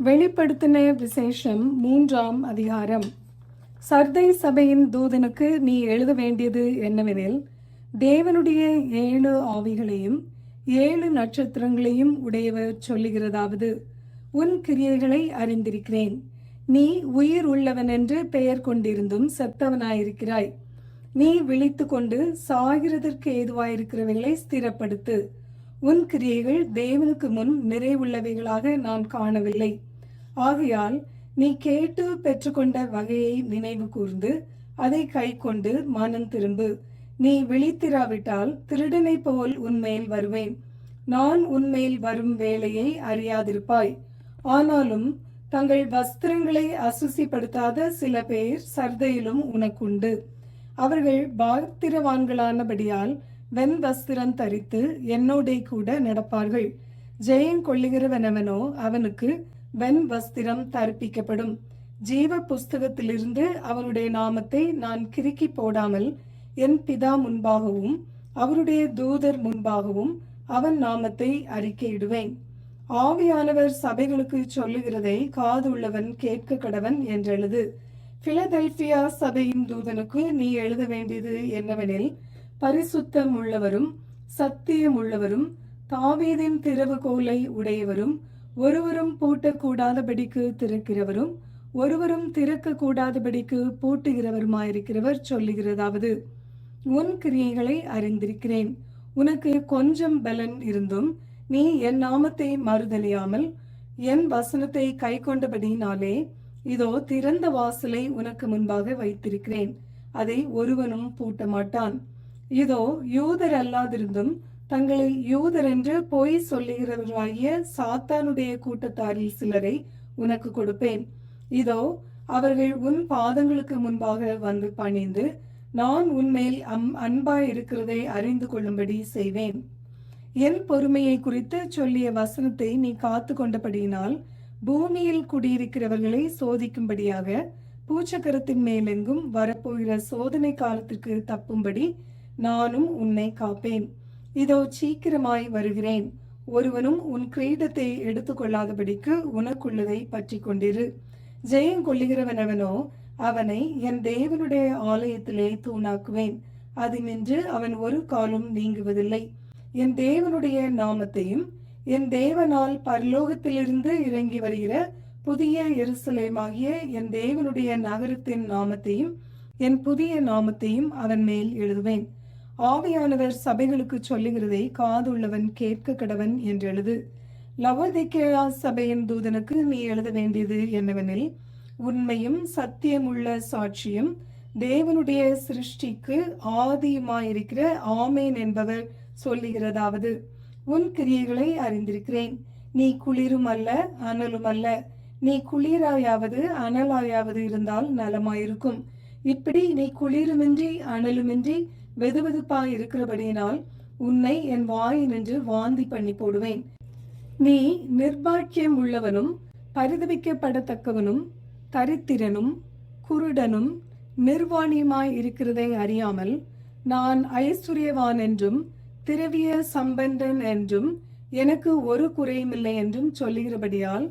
வெளிப்படுத்தின விசேஷம் 3ஆம் அதிகாரம். சர்தை சபையின் தூதனுக்கு நீ எழுத வேண்டியது என்னவெனில், தேவனுடைய 7 ஆவிகளையும் 7 நட்சத்திரங்களையும் உடையவர் சொல்லுகிறதாவது, உன் கிரியைகளை அறிந்திருக்கிறேன். நீ உயிர் உள்ளவன் என்று பெயர் கொண்டிருந்தும் செத்தவனாயிருக்கிறாய். நீ விழித்து கொண்டு சாகிறதற்கு ஏதுவாயிருக்கிறவைகளை ஸ்திரப்படுத்து. உன் கிரியைகள் தேவனுக்கு முன் நிறைவுள்ளவைகளாக நான் காணவில்லை. ஆகையால் நீ கேட்டு பெற்றுக்கொண்ட வகையை நினைவு கூர்ந்து அதை கை கொண்டு மனம் திரும்பு. நீ விழித்திராவிட்டால் திருடனை போல் உன்மேல் வருவேன். நான் உன்மேல் வரும் வேளையை அறியாதிருப்பாய். ஆனாலும் தங்கள் வஸ்திரங்களை அசுசிப்படுத்தாத சில பேர் சர்தையிலும் உனக்குண்டு. அவர்கள் பாத்திரவான்களானபடியால் வெண் வஸ்திரம் தரித்து என்னோடே கூட நடப்பார்கள். ஜெயம் கொள்ளுகிறவனவனோ அவனுக்கு வெண் வஸ்திரம் தரிப்பிக்கப்படும். ஜீவ புஸ்தகத்திலிருந்து அவனுடைய நாமத்தை நான் கிறுக்கி போடாமல் என் பிதா முன்பாகவும் அவருடைய தூதர் முன்பாகவும் அவன் நாமத்தை அறிக்கையிடுவேன். ஆவியானவர் சபைகளுக்கு சொல்லுகிறதை காதுள்ளவன் கேட்க கடவன் என்றெழுது. பிலதெல்பியா சபையின் தூதனுக்கு நீ எழுத வேண்டியது என்னவெனில், பரிசுத்தம் உள்ளவரும் சத்தியம் உள்ளவரும் தாவீதின் திறவுகோலை உடையவரும் ஒருவரும் பூட்டக்கூடாதபடிக்கு திறக்கிறவரும் ஒருவரும் திறக்க கூடாதபடிக்கு பூட்டுகிறவருமாயிருக்கிறவர் சொல்லுகிறதாவது, உன் கிரியைகளை அறிந்திருக்கிறேன். உனக்கு கொஞ்சம் பலன் இருந்தும் நீ என் நாமத்தை மறுதலியாமல் என் வசனத்தை கை கொண்டபடினாலே இதோ திறந்த வாசலை உனக்கு முன்பாக வைத்திருக்கிறேன். அதை ஒருவனும் பூட்ட மாட்டான். இதோ யூதர் அல்லாதிருந்தும் தங்களை யூதர் என்று பொய் சொல்லுகிறவர்களாகிய சாத்தானுடைய கூட்டத்தாரில் சிலரை உனக்கு கொடுப்பேன். இதோ அவர்கள் உன் பாதங்களுக்கு முன்பாக வந்து பணிந்து நான் உன்மேல் அன்பாய் இருக்கிறதை அறிந்து கொள்ளும்படி செய்வேன். என் பொறுமையை குறித்து சொல்லிய வசனத்தை நீ காத்து கொண்டபடியினால் பூமியில் குடியிருக்கிறவர்களை சோதிக்கும்படியாக பூச்சக்கரத்தின் மேலெங்கும் வரப்போகிற சோதனை காலத்திற்கு தப்பும்படி நானும் உன்னை காப்பேன். இதோ சீக்கிரமாய் வருகிறேன். ஒருவனும் உன் கிரீடத்தை எடுத்துக்கொள்ளாதபடிக்கு உனக்குள்ளதை பற்றி கொண்டிரு. ஜெயம் கொள்ளுகிறவனவனோ அவனை என் தேவனுடைய ஆலயத்திலே தூணாக்குவேன். அது நின்று அவன் ஒரு காலும் நீங்குவதில்லை. என் தேவனுடைய நாமத்தையும் என் தேவனால் பரலோகத்திலிருந்து இறங்கி வருகிற புதிய எருசலேமாகிய என் தேவனுடைய நகரத்தின் நாமத்தையும் என் புதிய நாமத்தையும் அவன் மேல் எழுதுவேன். ஆவியானவர் சபைகளுக்கு சொல்லுகிறதை காதுள்ளவன் கேட்க கடவன் என்றெழுது. லவோதிக்கேயா சபையின் தூதனுக்கு நீ எழுத வேண்டியது என்னவெனில், உண்மையும் சத்தியமுள்ள சாட்சியும் தேவனுடைய சிருஷ்டிக்கு ஆதியுமாயிருக்கிற ஆமேன் என்பவர் சொல்லுகிறதாவது, உன் கிரியைகளை அறிந்திருக்கிறேன். நீ குளிரும் அல்ல அனலும் அல்ல. நீ குளிராயாவது அனலாயாவது இருந்தால் நலமாயிருக்கும். இப்படி நீ குளிருமின்றி அனலுமின்றி வெதுவெதுப்பாய் இருக்கிறபடியினால் உன்னை என் வாயினின்று வாந்தி பண்ணி போடுவேன். நீ நிர்பாக்கியம் உள்ளவனும் பரிதவிக்கப்படத்தக்கவனும் தரித்திரனும் குருடனும் நிர்வாணியுமாய் இருக்கிறதை அறியாமல் நான் ஐஸ்வர்யவான் என்றும் திரவிய சம்பந்தன் என்றும் எனக்கு ஒரு குறையுமில்லை என்றும் சொல்லுகிறபடியால்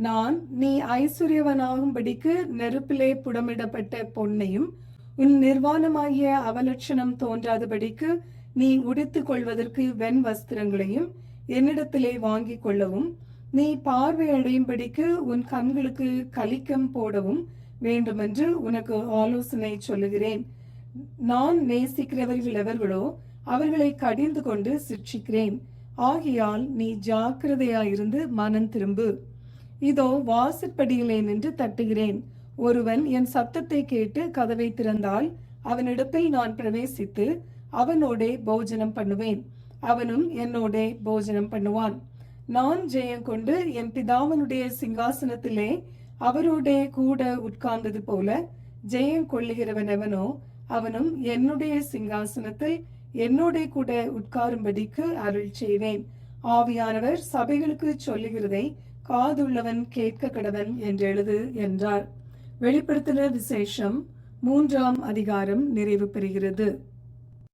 நான் நீ ஐஸ்வர்யவனாகும்படிக்கு நெருப்பிலே புடமிடப்பட்ட பொன்னையும் உன் நிர்வாணமாகிய அவலட்சணம் தோன்றாதபடிக்கு நீ உடுத்துக் கொள்வதற்கு வெண் வஸ்திரங்களையும் என்னிடத்திலே வாங்கி கொள்ளவும், நீ பார்வை அடையும்படிக்கு உன் கண்களுக்கு கலிக்கம் போடவும் வேண்டுமென்று உனக்கு ஆலோசனை சொல்லுகிறேன். நான் நேசிக்கிறவர்கள் எவர்களோ அவர்களை கடிந்து கொண்டு சிட்சிக்கிறேன். ஆகையால் நீ ஜாக்கிரதையாயிருந்து மனம் திரும்பு. இதோ வாசற்படியிலே நின்று தட்டுகிறேன். ஒருவன் என் சத்தத்தை கேட்டு கதவை திறந்தால் அவனிடத்தில் நான் பிரவேசித்து அவனோடே போஜனம் பண்ணுவேன், அவனும் என்னோடே போஜனம் பண்ணுவான். நான் ஜெயம் கொண்டு என் பிதாவனுடைய சிங்காசனத்திலே அவரோடே கூட உட்கார்ந்தது போல ஜெயம் கொள்ளுகிறவனவனோ அவனும் என்னுடைய சிங்காசனத்தில் என்னோட கூட உட்காரும்படிக்கு அருள் செய்வேன். ஆவியானவர் சபைகளுக்கு சொல்லுகிறதை காதுள்ளவன் கேட்க கடவன் என்றெழுது என்றார். வெளிப்படுத்தின விசேஷம் 3ஆம் அதிகாரம் நிறைவு பெறுகிறது.